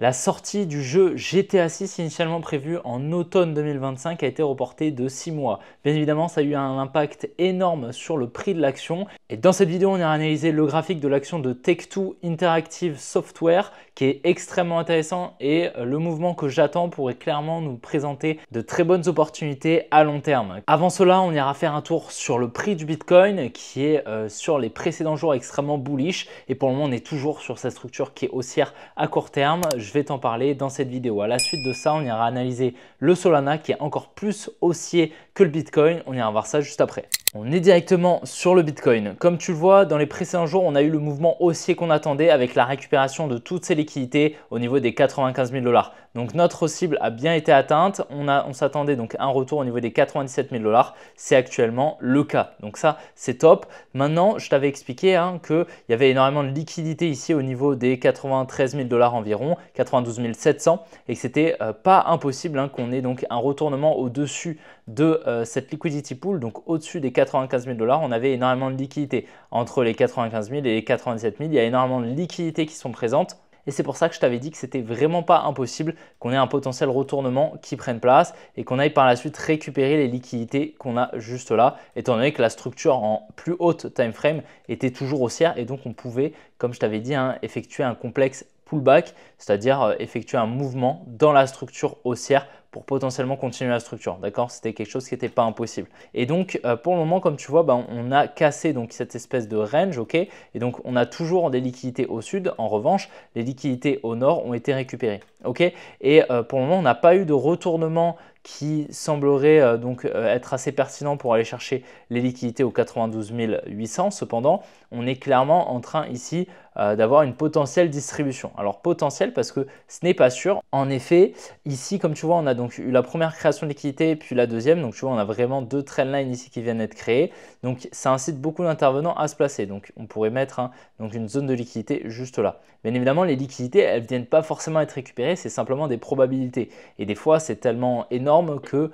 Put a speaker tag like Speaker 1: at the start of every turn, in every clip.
Speaker 1: La sortie du jeu GTA 6 initialement prévue en automne 2025 a été reportée de 6 mois. Bien évidemment, ça a eu un impact énorme sur le prix de l'action. Et dans cette vidéo, on ira analyser le graphique de l'action de Take-Two Interactive Software qui est extrêmement intéressant et le mouvement que j'attends pourrait clairement nous présenter de très bonnes opportunités à long terme. Avant cela, on ira faire un tour sur le prix du Bitcoin qui est sur les précédents jours extrêmement bullish et pour le moment, on est toujours sur cette structure qui est haussière à court terme. Je vais t'en parler dans cette vidéo. À la suite de ça, on ira analyser le Solana qui est encore plus haussier que le Bitcoin. On ira voir ça juste après. On est directement sur le Bitcoin. Comme tu le vois, dans les précédents jours, on a eu le mouvement haussier qu'on attendait avec la récupération de toutes ces liquidités au niveau des 95 000 $. Donc notre cible a bien été atteinte. On s'attendait donc à un retour au niveau des 97 000 $. C'est actuellement le cas. Donc ça, c'est top. Maintenant, je t'avais expliqué qu'il y avait énormément de liquidités ici au niveau des 93 000 $ environ, 92 700 et que c'était pas impossible qu'on ait donc un retournement au-dessus de cette liquidity pool, donc au-dessus des 95 000 $, on avait énormément de liquidités. Entre les 95 000 et les 97 000, il y a énormément de liquidités qui sont présentes. Et c'est pour ça que je t'avais dit que c'était vraiment pas impossible qu'on ait un potentiel retournement qui prenne place et qu'on aille par la suite récupérer les liquidités qu'on a juste là, étant donné que la structure en plus haute time frame était toujours haussière et donc on pouvait, comme je t'avais dit, effectuer un complexe pullback, c'est-à-dire effectuer un mouvement dans la structure haussière pour potentiellement continuer la structure. D'accord? C'était quelque chose qui n'était pas impossible. Et donc, pour le moment, comme tu vois, on a cassé donc, cette espèce de range. Ok, et donc, on a toujours des liquidités au sud. En revanche, les liquidités au nord ont été récupérées. Ok, et pour le moment, on n'a pas eu de retournement qui semblerait donc être assez pertinent pour aller chercher les liquidités aux 92 800. Cependant, on est clairement en train ici d'avoir une potentielle distribution. Alors potentielle parce que ce n'est pas sûr. En effet, ici, comme tu vois, on a donc eu la première création de liquidité puis la deuxième. Donc tu vois, on a vraiment deux trendlines ici qui viennent d'être créées. Donc ça incite beaucoup d'intervenants à se placer. Donc on pourrait mettre donc une zone de liquidité juste là. Bien évidemment, les liquidités, elles ne viennent pas forcément être récupérées, c'est simplement des probabilités. Et des fois, c'est tellement énorme que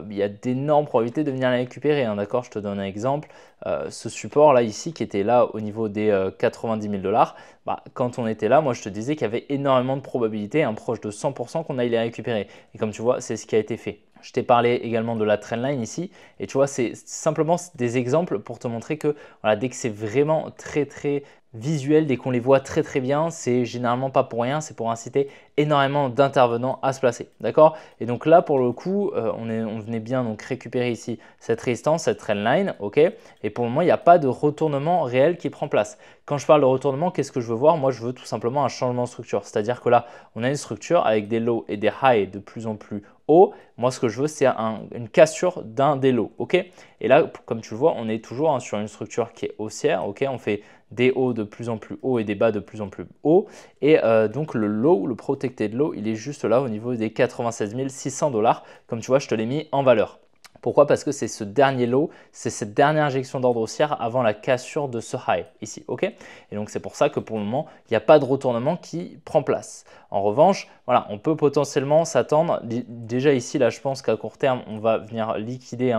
Speaker 1: il y a d'énormes probabilités de venir les récupérer. D'accord, je te donne un exemple. Ce support là ici qui était là au niveau des 90 000 $, quand on était là, moi je te disais qu'il y avait énormément de probabilités, proche de 100% qu'on aille les récupérer. Et comme tu vois, c'est ce qui a été fait. Je t'ai parlé également de la trendline ici et tu vois, c'est simplement des exemples pour te montrer que voilà, dès que c'est vraiment très visuel, dès qu'on les voit très bien, c'est généralement pas pour rien, c'est pour inciter énormément d'intervenants à se placer. D'accord? Et donc là, pour le coup, on venait bien donc récupérer ici cette résistance, cette trendline, ok? Et pour le moment, il n'y a pas de retournement réel qui prend place. Quand je parle de retournement, qu'est-ce que je veux voir? Moi, je veux tout simplement un changement de structure. C'est-à-dire que là, on a une structure avec des lows et des highs de plus en plus hauts. Moi, ce que je veux, c'est une cassure d'un des lows, ok? Et là, comme tu le vois, on est toujours sur une structure qui est haussière, ok? On fait des hauts de plus en plus hauts et des bas de plus en plus hauts. Et donc le low, le protected low, il est juste là au niveau des 96 600 $. Comme tu vois, je te l'ai mis en valeur. Pourquoi? Parce que c'est ce dernier low, c'est cette dernière injection d'ordre haussière avant la cassure de ce high ici, ok? Et donc c'est pour ça que pour le moment, il n'y a pas de retournement qui prend place. En revanche, voilà, on peut potentiellement s'attendre, déjà ici, là je pense qu'à court terme, on va venir liquider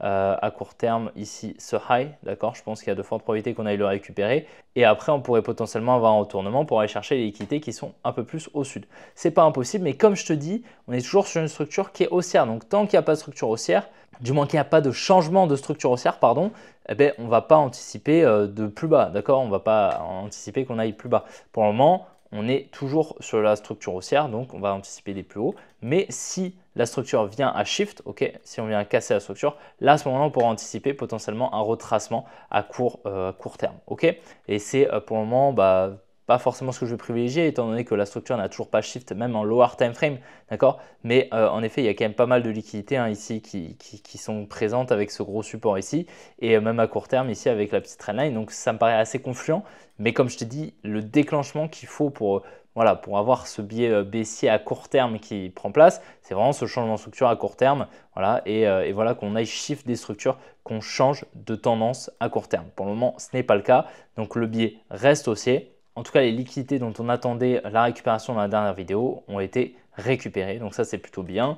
Speaker 1: à court terme ici ce high, d'accord? Je pense qu'il y a de fortes probabilités qu'on aille le récupérer. Et après, on pourrait potentiellement avoir un retournement pour aller chercher les liquidités qui sont un peu plus au sud. C'est pas impossible, mais comme je te dis, on est toujours sur une structure qui est haussière. Donc tant qu'il n'y a pas de structure haussière, du moins qu'il n'y a pas de changement de structure haussière, pardon, eh ben, on ne va pas anticiper de plus bas, d'accord? On ne va pas anticiper qu'on aille plus bas. Pour le moment, on est toujours sur la structure haussière, donc on va anticiper des plus hauts. Mais si la structure vient à shift, ok, si on vient à casser la structure, là à ce moment-là, on pourra anticiper potentiellement un retracement à court terme, ok? Et c'est pour le moment, pas forcément ce que je vais privilégier étant donné que la structure n'a toujours pas shift même en lower time frame, d'accord? Mais en effet, il y a quand même pas mal de liquidités ici qui sont présentes avec ce gros support ici et même à court terme ici avec la petite trendline. Donc ça me paraît assez confluent, mais comme je t'ai dit, le déclenchement qu'il faut pour avoir ce biais baissier à court terme qui prend place, c'est vraiment ce changement de structure à court terme, voilà, et voilà qu'on aille shift des structures, qu'on change de tendance à court terme. Pour le moment, ce n'est pas le cas, donc le biais reste haussier. En tout cas, les liquidités dont on attendait la récupération dans la dernière vidéo ont été récupérer. Donc ça, c'est plutôt bien.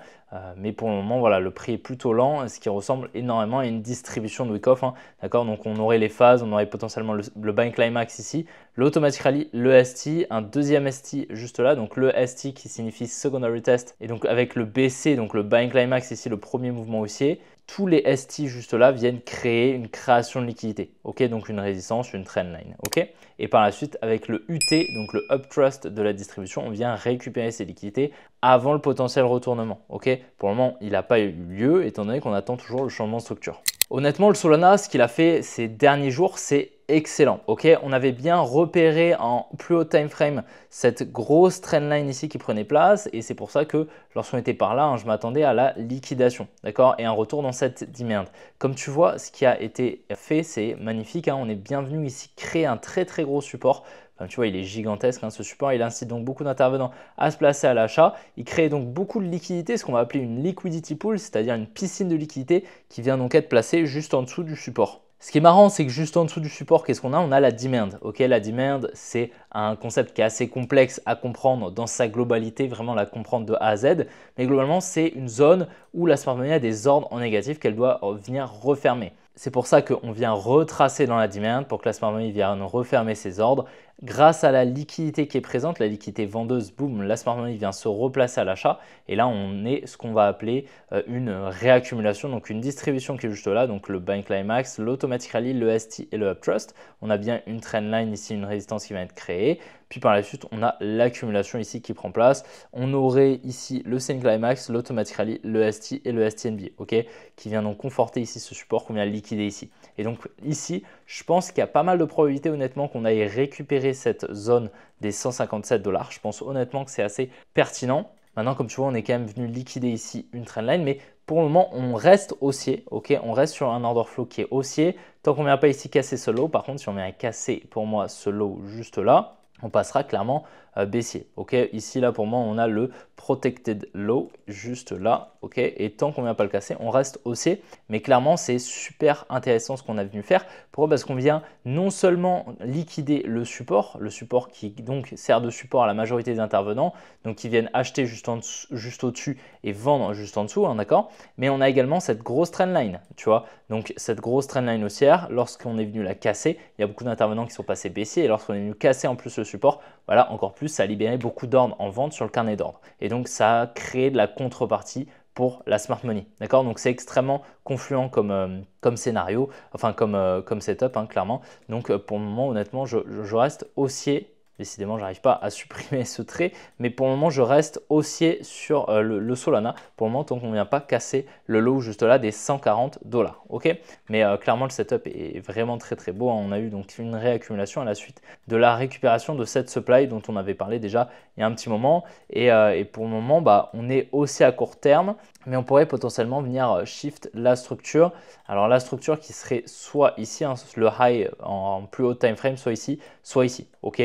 Speaker 1: Mais pour le moment, voilà, le prix est plutôt lent, ce qui ressemble énormément à une distribution de Wyckoff. Hein, d'accord, donc on aurait les phases, on aurait potentiellement le Buying Climax ici, l'Automatic Rally, le ST, un deuxième ST juste là, donc le ST qui signifie Secondary Test, et donc avec le BC, donc le Buying Climax ici, le premier mouvement haussier. Tous les ST juste là viennent créer une création de liquidité, ok, donc une résistance, une trendline, ok. Et par la suite, avec le UT, donc le Uptrust de la distribution, on vient récupérer ces liquidités avant le potentiel retournement, ok. Pour le moment, il n'a pas eu lieu, étant donné qu'on attend toujours le changement de structure. Honnêtement, le Solana, ce qu'il a fait ces derniers jours, c'est excellent. Ok, on avait bien repéré en plus haut time frame cette grosse trendline ici qui prenait place et c'est pour ça que lorsqu'on était par là, hein, je m'attendais à la liquidation, d'accord, et un retour dans cette demand. Comme tu vois, ce qui a été fait, c'est magnifique. Hein, on est bienvenu ici créer un très gros support. Enfin, tu vois, il est gigantesque, hein, ce support. Il incite donc beaucoup d'intervenants à se placer à l'achat. Il crée donc beaucoup de liquidités, ce qu'on va appeler une liquidity pool, c'est-à-dire une piscine de liquidité qui vient donc être placée juste en dessous du support. Ce qui est marrant, c'est que juste en dessous du support, qu'est-ce qu'on a? On a la demand. Ok, la demand, c'est un concept qui est assez complexe à comprendre dans sa globalité, vraiment la comprendre de A à Z. Mais globalement, c'est une zone où la smart money a des ordres en négatif qu'elle doit venir refermer. C'est pour ça qu'on vient retracer dans la demand pour que la smart money vienne refermer ses ordres. Grâce à la liquidité qui est présente, la liquidité vendeuse, boum, la smart money vient se replacer à l'achat. Et là, on est ce qu'on va appeler une réaccumulation, donc une distribution qui est juste là, donc le Buying Climax, l'Automatic Rally, le ST et le Uptrust. On a bien une trendline ici, une résistance qui va être créée. Puis par la suite, on a l'accumulation ici qui prend place. On aurait ici le Selling Climax, l'Automatic Rally, le ST et le STNB, ok, qui vient donc conforter ici ce support qu'on vient liquider ici. Et donc ici, je pense qu'il y a pas mal de probabilités honnêtement qu'on aille récupérer cette zone des 157 $. Je pense honnêtement que c'est assez pertinent. Maintenant, comme tu vois, on est quand même venu liquider ici une trendline, mais pour le moment, on reste haussier, ok, on reste sur un order flow qui est haussier. Tant qu'on ne vient pas ici casser ce low, par contre, si on vient casser pour moi ce low juste là, on passera clairement baissier. Ok, ici là pour moi on a le protected low juste là, ok, et tant qu'on ne vient pas le casser, on reste haussier. Mais clairement c'est super intéressant ce qu'on a venu faire. Pourquoi? Parce qu'on vient non seulement liquider le support qui donc sert de support à la majorité des intervenants, donc qui viennent acheter juste au-dessus et vendre juste en dessous, hein, d'accord. Mais on a également cette grosse trendline, tu vois. Donc cette grosse trendline haussière, lorsqu'on est venu la casser, il y a beaucoup d'intervenants qui sont passés baissiers et lorsqu'on est venu casser en plus le support, voilà, encore plus, ça a libéré beaucoup d'ordres en vente sur le carnet d'ordre. Et donc, ça a créé de la contrepartie pour la smart money. D'accord? Donc, c'est extrêmement confluent comme scénario, enfin comme setup, hein, clairement. Donc, pour le moment, honnêtement, je reste haussier. Décidément, je n'arrive pas à supprimer ce trait, mais pour le moment, je reste haussier sur le Solana. Pour le moment, tant qu'on ne vient pas casser le low juste là des 140 $. Ok, mais clairement, le setup est vraiment très beau. Hein. On a eu donc une réaccumulation à la suite de la récupération de cette supply dont on avait parlé déjà il y a un petit moment. Et pour le moment, bah, on est haussier à court terme, mais on pourrait potentiellement venir shift la structure. Alors, la structure qui serait soit ici, hein, le high en plus haut time frame, soit ici. Ok,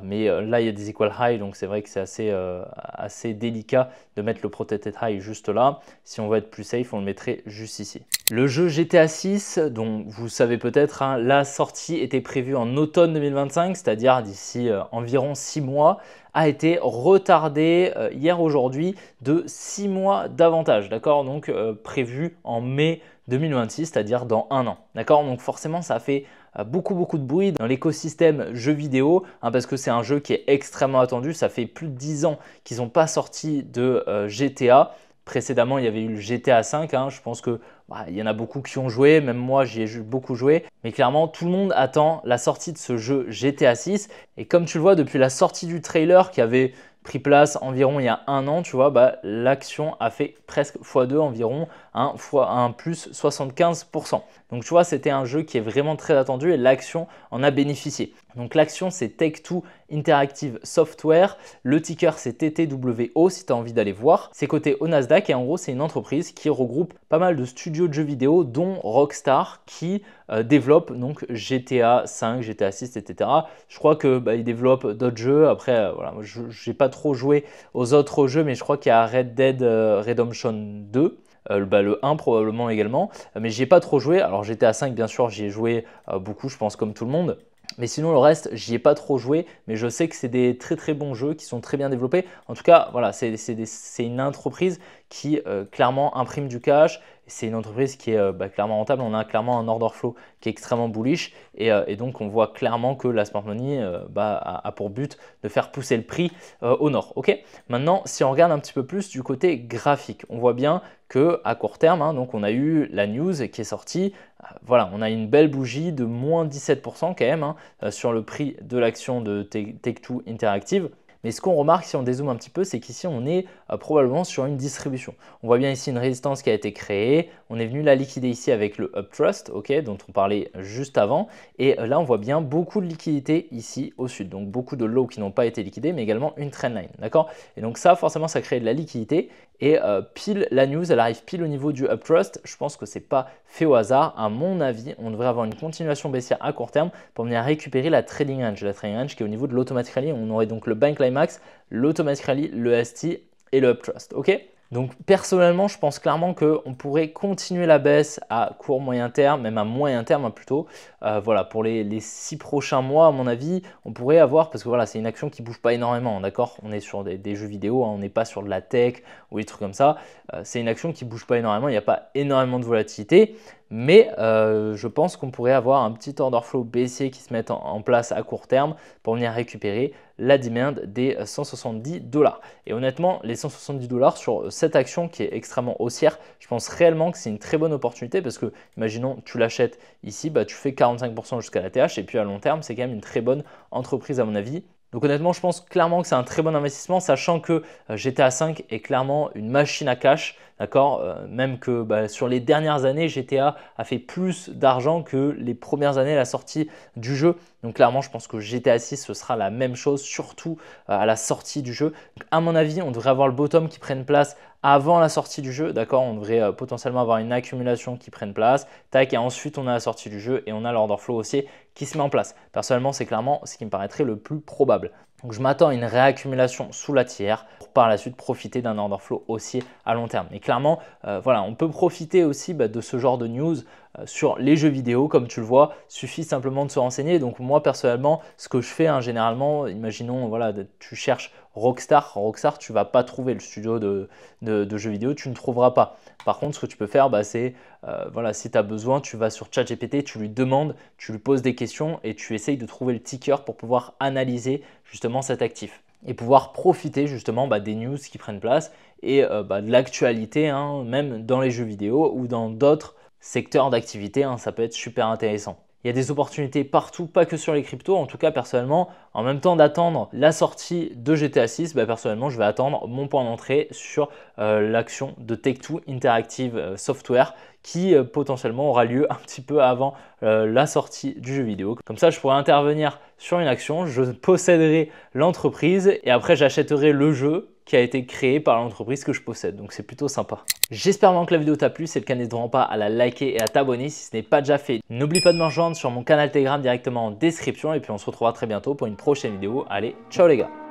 Speaker 1: mais là il y a des equal high, donc c'est vrai que c'est assez délicat de mettre le protected high juste là. Si on veut être plus safe, on le mettrait juste ici. Le jeu GTA 6, dont vous savez peut-être, hein, la sortie était prévue en automne 2025, c'est-à-dire d'ici environ 6 mois, a été retardé hier aujourd'hui de 6 mois davantage, d'accord, donc prévu en mai 2026, c'est-à-dire dans un an, d'accord. Donc forcément ça fait beaucoup de bruit dans l'écosystème jeux vidéo, hein, parce que c'est un jeu qui est extrêmement attendu. Ça fait plus de 10 ans qu'ils n'ont pas sorti de GTA. Précédemment, il y avait eu le GTA 5. Hein. Je pense que il y en a beaucoup qui ont joué, même moi j'y ai beaucoup joué. Mais clairement, tout le monde attend la sortie de ce jeu GTA 6. Et comme tu le vois, depuis la sortie du trailer qui avait pris place environ il y a un an, tu vois, l'action a fait presque x2 environ, un plus 75%. Donc tu vois, c'était un jeu qui est vraiment très attendu et l'action en a bénéficié. Donc l'action, c'est Take-Two Interactive Software. Le ticker, c'est TTWO si tu as envie d'aller voir. C'est coté au Nasdaq et en gros, c'est une entreprise qui regroupe pas mal de studios de jeux vidéo, dont Rockstar, qui développe donc GTA 5, GTA 6, etc. Je crois que ils développent d'autres jeux. Après, voilà, je n'ai pas trop joué aux autres jeux, mais je crois qu'il y a Red Dead Redemption 2. Le 1 probablement également, mais j'y ai pas trop joué. Alors GTA 5 bien sûr j'y ai joué beaucoup, je pense comme tout le monde. Mais sinon, le reste, j'y ai pas trop joué, mais je sais que c'est des très très bons jeux qui sont très bien développés. En tout cas, voilà, c'est une entreprise qui clairement imprime du cash. C'est une entreprise qui est clairement rentable. On a clairement un order flow qui est extrêmement bullish et donc on voit clairement que la smart money a pour but de faire pousser le prix au nord. Ok. Maintenant, si on regarde un petit peu plus du côté graphique, on voit bien que à court terme, hein, donc on a eu la news qui est sortie. Voilà, on a une belle bougie de moins 17% quand même hein, sur le prix de l'action de Take-Two Interactive. Mais ce qu'on remarque si on dézoome un petit peu, c'est qu'ici on est probablement sur une distribution. On voit bien ici une résistance qui a été créée. On est venu la liquider ici avec le Uptrust, dont on parlait juste avant. Et là, on voit bien beaucoup de liquidités ici au sud. Donc beaucoup de lots qui n'ont pas été liquidés, mais également une trendline. D'accord? Et donc ça, forcément, ça crée de la liquidité. Et pile la news, elle arrive pile au niveau du Uptrust. Je pense que ce n'est pas fait au hasard. À mon avis, on devrait avoir une continuation baissière à court terme pour venir récupérer la trading range. La trading range qui est au niveau de l'automatic rally. On aurait donc le bank climax, l'automatic rally, le ST et le Uptrust. Ok? Donc personnellement, je pense clairement qu'on pourrait continuer la baisse à court moyen terme, même à moyen terme plutôt. Voilà, pour les 6 prochains mois, à mon avis, on pourrait avoir, parce que voilà, c'est une action qui ne bouge pas énormément, d'accord? On est sur des jeux vidéo, hein, on n'est pas sur de la tech ou des trucs comme ça. C'est une action qui ne bouge pas énormément, il n'y a pas énormément de volatilité. Mais je pense qu'on pourrait avoir un petit order flow baissier qui se mette en place à court terme pour venir récupérer la demand des 170 $. Et honnêtement, les 170 $ sur cette action qui est extrêmement haussière, je pense réellement que c'est une très bonne opportunité parce que, imaginons, tu l'achètes ici, tu fais 45% jusqu'à la TH et puis à long terme, c'est quand même une très bonne entreprise à mon avis. Donc honnêtement, je pense clairement que c'est un très bon investissement, sachant que GTA V est clairement une machine à cash, d'accord? Même que sur les dernières années, GTA a fait plus d'argent que les premières années à la sortie du jeu. Donc clairement, je pense que GTA 6, ce sera la même chose, surtout à la sortie du jeu. Donc, à mon avis, on devrait avoir le bottom qui prenne place avant la sortie du jeu, d'accord? On devrait potentiellement avoir une accumulation qui prenne place, tac, et ensuite on a la sortie du jeu et on a l'order flow aussi qui se met en place. Personnellement, c'est clairement ce qui me paraîtrait le plus probable. Donc je m'attends à une réaccumulation sous la tiers pour par la suite profiter d'un order flow haussier à long terme. Mais clairement, voilà, on peut profiter aussi de ce genre de news sur les jeux vidéo. Comme tu le vois, suffit simplement de se renseigner. Donc moi personnellement, ce que je fais généralement, imaginons, voilà, tu cherches Rockstar, tu ne vas pas trouver le studio de jeux vidéo, tu ne trouveras pas. Par contre, ce que tu peux faire, c'est, voilà, si tu as besoin, tu vas sur ChatGPT, tu lui demandes, tu lui poses des questions et tu essayes de trouver le ticker pour pouvoir analyser justement cet actif et pouvoir profiter justement des news qui prennent place et de l'actualité, hein, même dans les jeux vidéo ou dans d'autres secteurs d'activité, hein, ça peut être super intéressant. Il y a des opportunités partout, pas que sur les cryptos. En tout cas, personnellement, en même temps d'attendre la sortie de GTA 6, personnellement, je vais attendre mon point d'entrée sur l'action de Take-Two Interactive Software qui potentiellement aura lieu un petit peu avant la sortie du jeu vidéo. Comme ça, je pourrais intervenir sur une action, je posséderai l'entreprise et après, j'achèterai le jeu qui a été créé par l'entreprise que je possède. Donc, c'est plutôt sympa. J'espère vraiment que la vidéo t'a plu. Si c'est le cas, n'hésite vraiment pas à la liker et à t'abonner si ce n'est pas déjà fait. N'oublie pas de me rejoindre sur mon canal Telegram directement en description et puis on se retrouvera très bientôt pour une prochaine vidéo. Allez, ciao les gars!